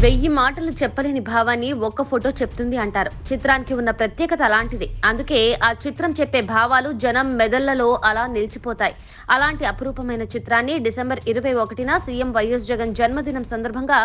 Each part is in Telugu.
1000 మాటలు చెప్పలేని భావాన్ని ఒక్క ఫోటో చెప్తుంది అంటారు. చిత్రానికి ఉన్న ప్రత్యేకత అలాంటిది. అందుకే ఆ చిత్రం చెప్పే భావాలు జనం మెదళ్లలో అలా నిలిచిపోతాయి. అలాంటి అపురూపమైన చిత్రాన్ని డిసెంబర్ 21న సీఎం వైఎస్ జగన్ జన్మదినం సందర్భంగా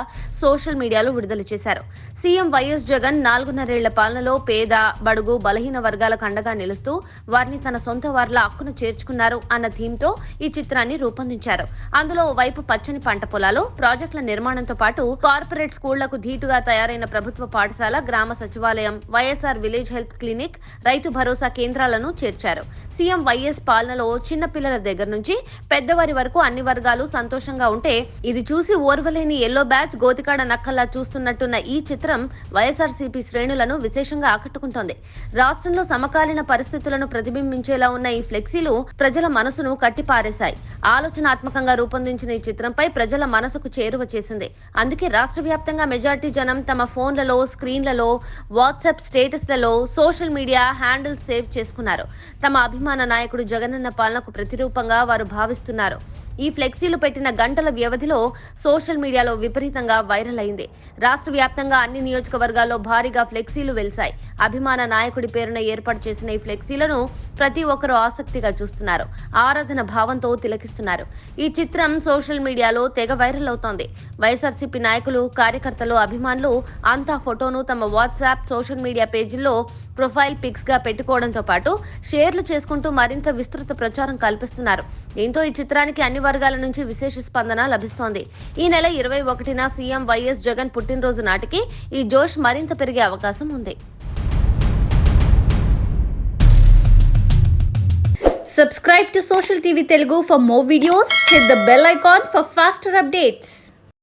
సోషల్ మీడియాలో విడుదల చేశారు. సీఎం వైఎస్ జగన్ 4.5 పాలనలో పేద, బడుగు, బలహీన వర్గాలకు అండగా నిలుస్తూ వారిని తన సొంత వారిల హక్కును చేర్చుకున్నారు అన్న థీమ్తో ఈ చిత్రాన్ని రూపొందించారు. అందులో వైపు పచ్చని పంట పొలాలు, ప్రాజెక్టుల నిర్మాణంతో పాటు కార్పొరేట్ స్కూళ్లకు ధీటుగా తయారైన ప్రభుత్వ పాఠశాల, గ్రామ సచివాలయం, YSR village health clinic, Rythu Bharosa కేంద్రాలను చేర్చారు. సీఎం వైఎస్ పాలనలో చిన్న పిల్లల దగ్గర నుంచి పెద్దవారి వరకు అన్ని వర్గాలు సంతోషంగా ఉంటే, ఇది చూసి ఓర్వలేని ఎల్లో బ్యాచ్ గోతికాడ నక్కల్లా చూస్తున్నట్టున్న ఈ చిత్రం వైఎస్ఆర్సీపీ శ్రేణులను విశేషంగా ఆకట్టుకుంటోంది. రాష్ట్రంలో సమకాలీన పరిస్థితులను ప్రతిబింబించేలా ఉన్న ఈ ఫ్లెక్సీలు ప్రజల మనసును కట్టిపారేశాయి. ఆలోచనాత్మకంగా రూపొందించిన ఈ చిత్రంపై ప్రజల మనసుకు చేరువ చేసింది. అందుకే రాష్ట్ర వ్యాప్తంగా మెజార్టీ జనం తమ ఫోన్లలో, స్క్రీన్లలో, వాట్సాప్ స్టేటస్లలో, సోషల్ మీడియా హ్యాండిల్స్ సేవ్ చేసుకున్నారు. తమ అభిమాన నాయకుడు జగనన్న పాలనకు ప్రతిరూపంగా వారు భావిస్తున్నారు. ఈ ఫ్లెక్సీలు పెట్టిన గంటల వ్యవధిలో సోషల్ మీడియాలో విపరీతంగా వైరల్ అయింది. రాష్ట్ర వ్యాప్తంగా అన్ని నియోజకవర్గాల్లో భారీగా ఫ్లెక్సీలు వెలిశాయి. అభిమాన నాయకుడి పేరున ఏర్పాటు చేసిన ఈ ఫ్లెక్సీలను ప్రతి ఒక్కరూ ఆసక్తిగా చూస్తున్నారు. ఆరాధన భావంతో తిలకిస్తున్నారు. ఈ చిత్రం సోషల్ మీడియాలో తెగ వైరల్ అవుతోంది. వైఎస్ఆర్సీపీ నాయకులు, కార్యకర్తలు, అభిమానులు అంతా ఫోటోను తమ వాట్సాప్, సోషల్ మీడియా పేజీల్లో ప్రొఫైల్ పిక్స్ గా పెట్టుకోవడంతో పాటు షేర్లు చేసుకుంటూ మరింత విస్తృత ప్రచారం కల్పిస్తున్నారు. దీంతో ఈ చిత్రానికి అన్ని వర్గాల నుంచి విశేష స్పందన లభిస్తోంది. ఈ నెల 21న సీఎం వైఎస్ జగన్ పుట్టినరోజు నాటికి ఈ జోష్ మరింత పెరిగే అవకాశం ఉంది. Subscribe to Social TV Telugu for more videos. Hit the bell icon for faster updates.